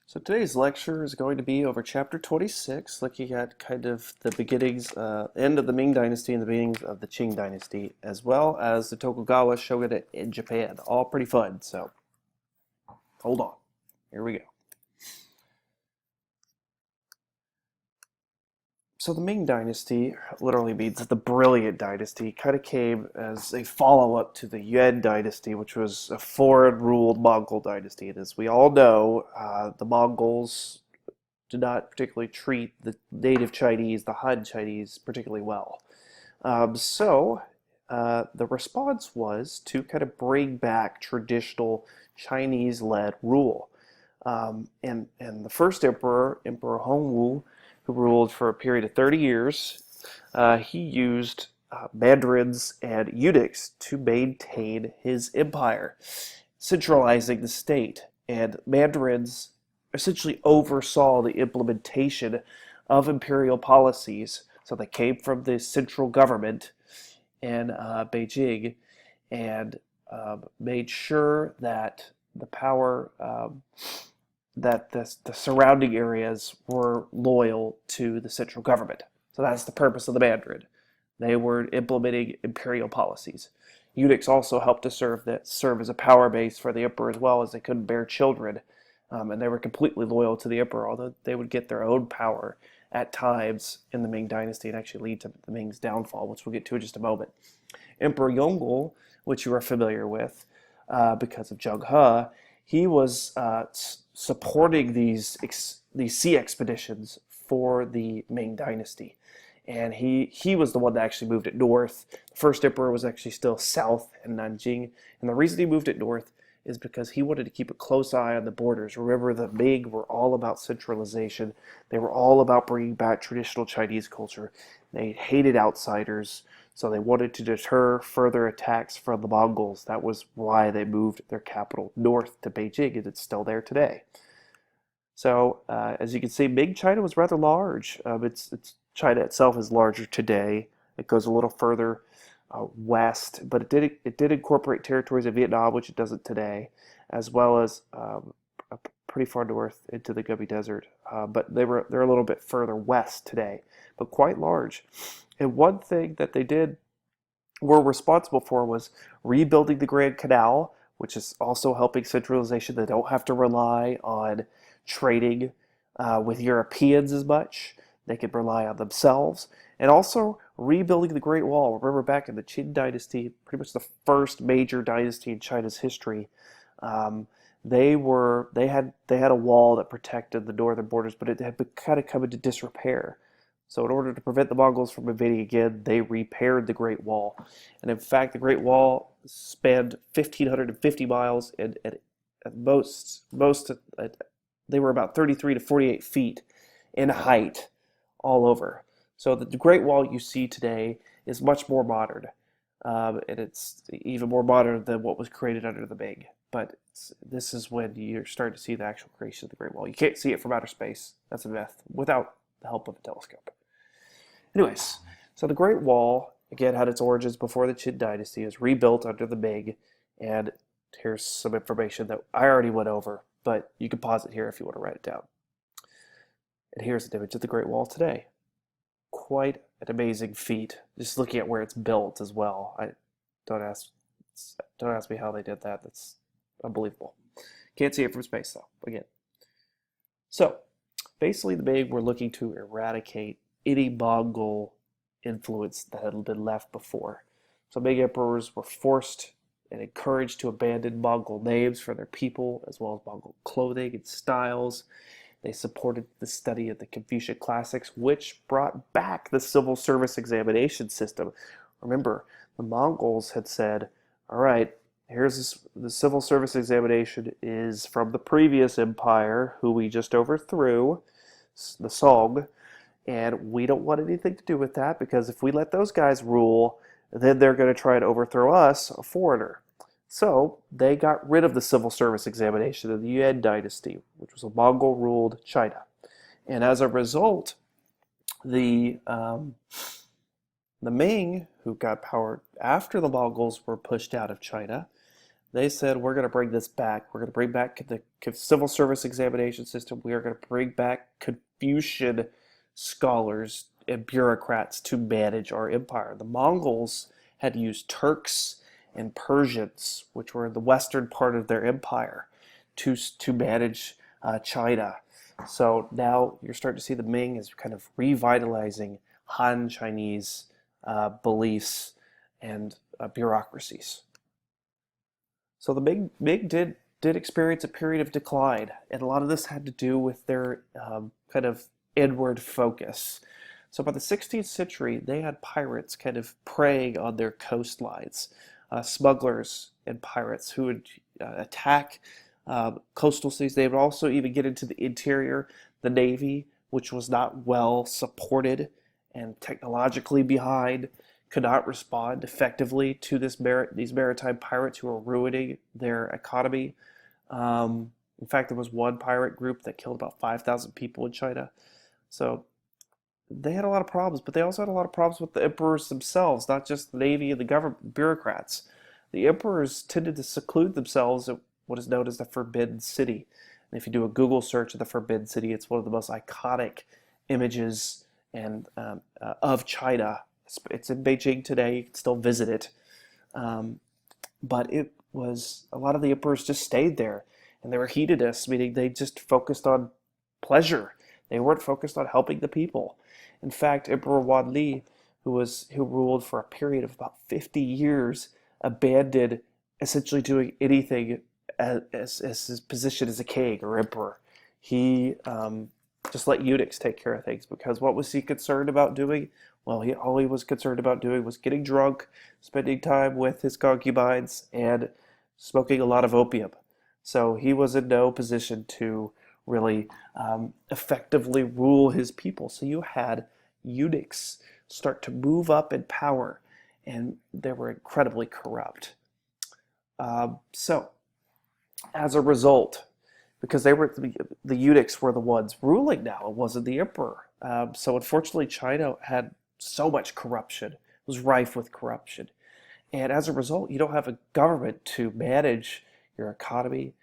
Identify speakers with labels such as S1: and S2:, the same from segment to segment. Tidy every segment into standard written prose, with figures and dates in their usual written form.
S1: So today's lecture is going to be over chapter 26, looking at kind of the beginnings, end of the Ming Dynasty and the beginnings of the Qing Dynasty, as well as the Tokugawa shogunate in Japan. All pretty fun, so hold on. Here we go. So the Ming Dynasty literally means the brilliant dynasty. Kind of came as a follow-up to the Yuan Dynasty, which was a foreign-ruled Mongol dynasty. And as we all know, the Mongols did not particularly treat the native Chinese, the Han Chinese, particularly well. The response was to kind of bring back traditional Chinese-led rule. And the first emperor, Emperor Hongwu, who ruled for a period of 30 years, he used mandarins and eunuchs to maintain his empire, centralizing the state. And mandarins essentially oversaw the implementation of imperial policies. So they came from the central government in Beijing and made sure that the power that the surrounding areas were loyal to the central government. So that's the purpose of the Mandarin. They were implementing imperial policies. Eunuchs also helped to serve as a power base for the emperor as well, as they couldn't bear children. And they were completely loyal to the emperor, although they would get their own power at times in the Ming Dynasty and actually lead to the Ming's downfall, which we'll get to in just a moment. Emperor Yongle, which you are familiar with because of Zheng He, he was supporting these sea expeditions for the Ming Dynasty. And he was the one that actually moved it north. The first emperor was actually still south in Nanjing. And the reason he moved it north is because he wanted to keep a close eye on the borders. Remember, the Ming were all about centralization. They were all about bringing back traditional Chinese culture. They hated outsiders, so they wanted to deter further attacks from the Mongols. That was why they moved their capital north to Beijing, and it's still there today. So, as you can see, Ming China was rather large. China itself is larger today. It goes a little further west, but it did incorporate territories of Vietnam, which it doesn't today, as well as pretty far north into the Gobi Desert. But they're a little bit further west today, but quite large. And one thing that they were responsible for was rebuilding the Grand Canal, which is also helping centralization. They don't have to rely on trading with Europeans as much. They could rely on themselves. And also rebuilding the Great Wall. Remember, back in the Qing Dynasty, pretty much the first major dynasty in China's history, they had a wall that protected the northern borders, but it had kind of come into disrepair. So in order to prevent the Mongols from invading again, they repaired the Great Wall. And in fact, the Great Wall spanned 1,550 miles, and at most they were about 33 to 48 feet in height all over. So the Great Wall you see today is much more modern, and it's even more modern than what was created under the Ming. But this is when you're starting to see the actual creation of the Great Wall. You can't see it from outer space. That's a myth, without the help of a telescope. Anyways, so the Great Wall, again, had its origins before the Qing Dynasty. It was rebuilt under the Ming, and here's some information that I already went over, but you can pause it here if you want to write it down. And here's an image of the Great Wall today. Quite an amazing feat. Just looking at where it's built as well. Don't ask me how they did that. That's unbelievable. Can't see it from space though. Again. So basically, the Ming were looking to eradicate any Mongol influence that had been left before. So Ming emperors were forced and encouraged to abandon Mongol names for their people, as well as Mongol clothing and styles. They supported the study of the Confucian classics, which brought back the civil service examination system. Remember, the Mongols had said, all right, the civil service examination is from the previous empire, who we just overthrew, the Song, and we don't want anything to do with that, because if we let those guys rule, then they're going to try and overthrow us, a foreigner. So they got rid of the civil service examination of the Yuan Dynasty, which was a Mongol-ruled China. And as a result, the Ming, who got power after the Mongols were pushed out of China, They said, we're going to bring this back. We're going to bring back the civil service examination system. We are going to bring back Confucian scholars and bureaucrats to manage our empire. The Mongols had used Turks and Persians, which were in the western part of their empire, to manage China. So now you're starting to see the Ming is kind of revitalizing Han Chinese beliefs and bureaucracies. So the Ming did experience a period of decline, and a lot of this had to do with their kind of inward focus. So by the 16th century, they had pirates kind of preying on their coastlines, smugglers and pirates who would attack coastal cities. They would also even get into the interior. The Navy, which was not well supported and technologically behind, could not respond effectively to these maritime pirates who were ruining their economy. In fact, there was one pirate group that killed about 5,000 people in China. So they had a lot of problems, but they also had a lot of problems with the emperors themselves, not just the Navy and the government bureaucrats. The emperors tended to seclude themselves at what is known as the Forbidden City. And if you do a Google search of the Forbidden City, it's one of the most iconic images of China. It's in Beijing today. You can still visit it. But it was, a lot of the emperors just stayed there. And they were hedonists, meaning they just focused on pleasure. They weren't focused on helping the people. In fact, Emperor Wanli, who ruled for a period of about 50 years, abandoned essentially doing anything as his position as a king or emperor. He just let eunuchs take care of things, because what was he concerned about doing? Well, all he was concerned about doing was getting drunk, spending time with his concubines, and smoking a lot of opium. So he was in no position to really effectively rule his people. So you had eunuchs start to move up in power, and they were incredibly corrupt. So as a result, because the eunuchs were the ones ruling now, it wasn't the emperor. So unfortunately, China had so much corruption, it was rife with corruption. And as a result, you don't have a government to manage your economy,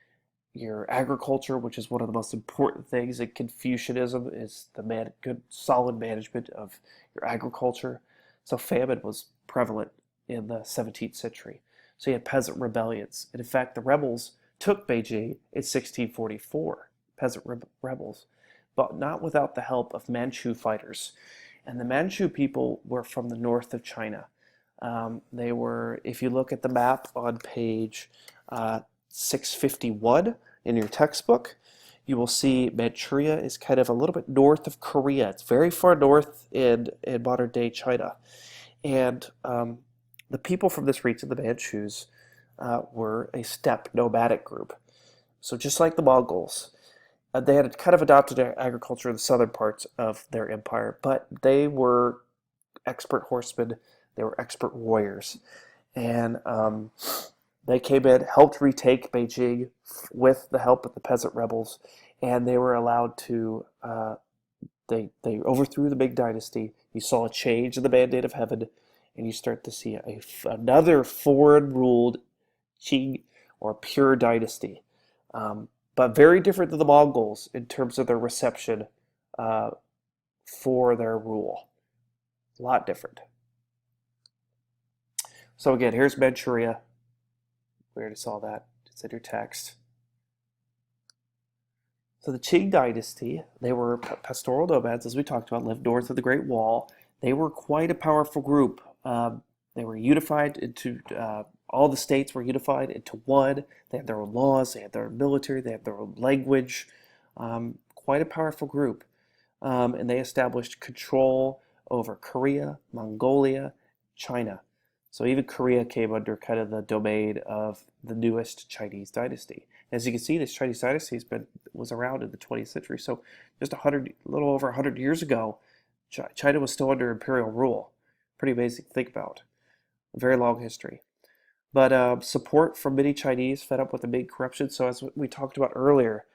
S1: your agriculture, which is one of the most important things in Confucianism, is the good, solid management of your agriculture. So famine was prevalent in the 17th century. So you had peasant rebellions. And in fact, the rebels took Beijing in 1644, peasant rebels, but not without the help of Manchu fighters. And the Manchu people were from the north of China. They were, if you look at the map on page 651 in your textbook, you will see Manchuria is kind of a little bit north of Korea. It's very far north in modern day China. And the people from this region, the Manchus, were a steppe nomadic group. So just like the Mongols, they had kind of adopted agriculture in the southern parts of their empire, but they were expert horsemen, they were expert warriors. And they came in, helped retake Beijing with the help of the peasant rebels, and they were allowed to, they overthrew the Ming Dynasty. You saw a change in the Mandate of Heaven, and you start to see another foreign-ruled Qing or pure dynasty. But very different than the Mongols in terms of their reception for their rule. A lot different. So again, here's Manchuria. We already saw that. It's in your text. So the Qing dynasty, they were pastoral nomads, as we talked about, lived north of the Great Wall. They were quite a powerful group. They were unified into, all the states were unified into one. They had their own laws, they had their own military, they had their own language. Quite a powerful group. And they established control over Korea, Mongolia, China. So even Korea came under kind of the domain of the newest Chinese dynasty. As you can see, this Chinese dynasty was around in the 20th century. So just a little over 100 years ago, China was still under imperial rule. Pretty amazing to think about. A very long history. But support from many Chinese fed up with the Ming corruption. So as we talked about earlier,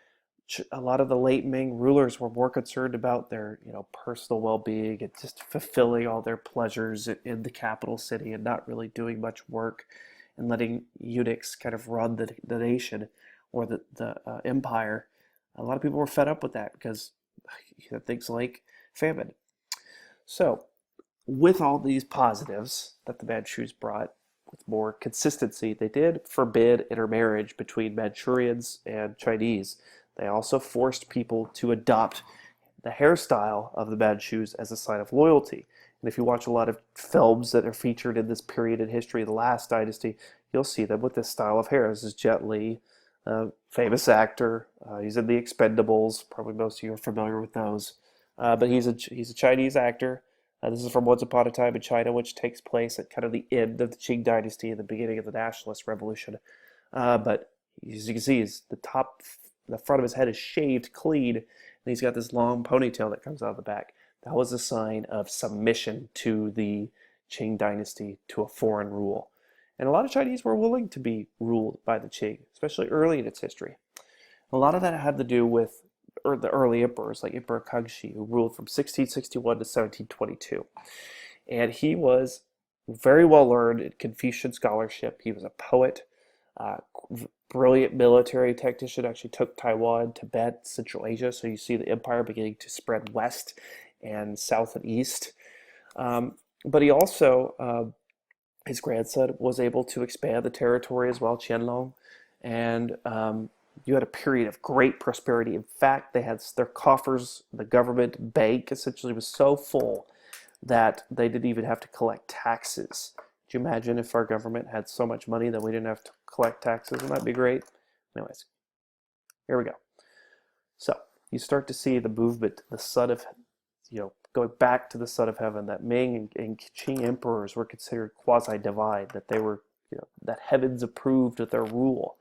S1: a lot of the late Ming rulers were more concerned about their, personal well-being and just fulfilling all their pleasures in the capital city and not really doing much work and letting eunuchs kind of run the nation or the empire. A lot of people were fed up with that because you had things like famine. So, with all these positives that the Manchus brought, with more consistency, they did forbid intermarriage between Manchurians and Chinese. They also forced people to adopt the hairstyle of the Manchus as a sign of loyalty. And if you watch a lot of films that are featured in this period in history, the last dynasty, you'll see them with this style of hair. This is Jet Li, a famous actor. He's in The Expendables. Probably most of you are familiar with those. But he's a Chinese actor. This is from Once Upon a Time in China, which takes place at kind of the end of the Qing Dynasty and the beginning of the Nationalist Revolution. But as you can see, the front of his head is shaved clean, and he's got this long ponytail that comes out of the back. That was a sign of submission to the Qing Dynasty, to a foreign rule. And a lot of Chinese were willing to be ruled by the Qing, especially early in its history. A lot of that had to do with the early emperors, like Emperor Kangxi, who ruled from 1661 to 1722. And he was very well learned in Confucian scholarship. He was a poet, brilliant military tactician, actually took Taiwan, Tibet, Central Asia. So you see the empire beginning to spread west and south and east. But he also, his grandson, was able to expand the territory as well, Qianlong. And you had a period of great prosperity. In fact, they had their coffers, the government bank essentially was so full that they didn't even have to collect taxes. Could you imagine if our government had so much money that we didn't have to collect taxes? Wouldn't that be great? Anyways, here we go. So you start to see the movement, the son of, going back to the son of heaven, that Ming and Qing emperors were considered quasi-divine, that they were, that heavens approved of their rule.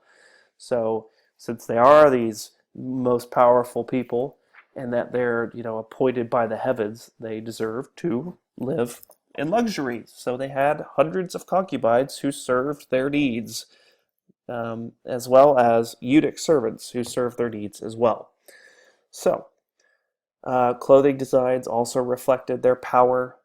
S1: So since they are these most powerful people and that they're, appointed by the heavens, they deserve to live in luxury. So they had hundreds of concubines who served their needs, as well as eunuch servants who served their needs as well. So clothing designs also reflected their power.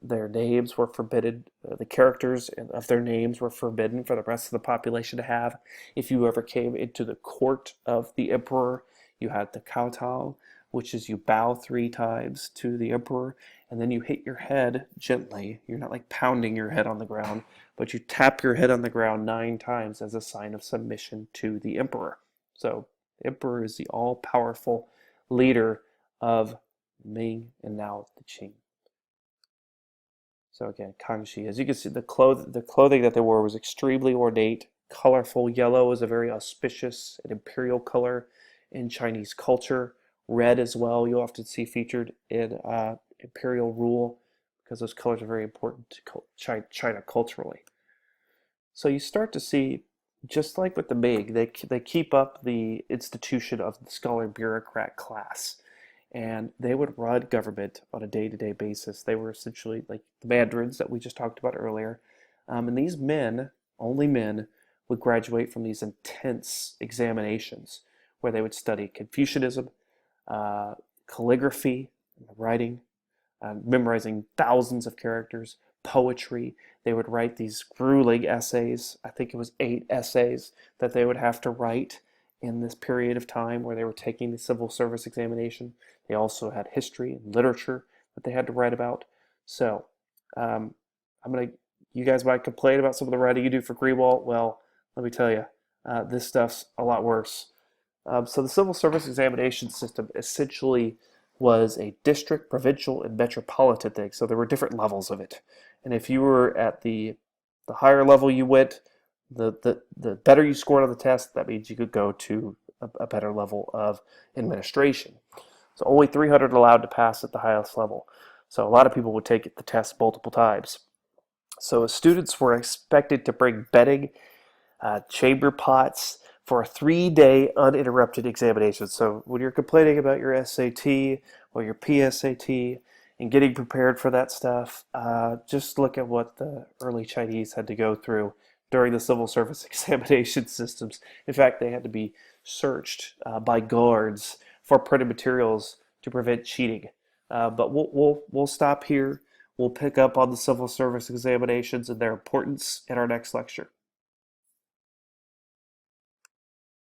S1: Their names were forbidden. The characters of their names were forbidden for the rest of the population to have. If you ever came into the court of the emperor, you had the kowtow, which is you bow 3 times to the emperor, and then you hit your head gently. You're not like pounding your head on the ground, but you tap your head on the ground 9 times as a sign of submission to the emperor. So the emperor is the all-powerful leader of Ming and now the Qing. So again, Kangxi. As you can see, the clothing that they wore was extremely ornate, colorful. Yellow is a very auspicious and imperial color in Chinese culture. Red as well, you'll often see featured in imperial rule because those colors are very important to China culturally. So you start to see, just like with the Ming, they keep up the institution of the scholar-bureaucrat class. And they would run government on a day-to-day basis. They were essentially like the mandarins that we just talked about earlier. And these men, only men, would graduate from these intense examinations where they would study Confucianism, calligraphy, writing, memorizing thousands of characters, poetry. They would write these grueling essays. I think it was 8 essays that they would have to write in this period of time where they were taking the civil service examination. They also had history and literature that they had to write about. So you guys might complain about some of the writing you do for Greenwald. Well, let me tell you, this stuff's a lot worse. So the civil service examination system essentially was a district, provincial, and metropolitan thing. So there were different levels of it. And if you were at the higher level you went, the better you scored on the test, that means you could go to a better level of administration. So only 300 allowed to pass at the highest level. So a lot of people would take the test multiple times. So students were expected to bring bedding, chamber pots for a 3-day uninterrupted examination. So when you're complaining about your SAT or your PSAT and getting prepared for that stuff, just look at what the early Chinese had to go through during the civil service examination systems. In fact, they had to be searched by guards for printed materials to prevent cheating. But we'll stop here. We'll pick up on the civil service examinations and their importance in our next lecture.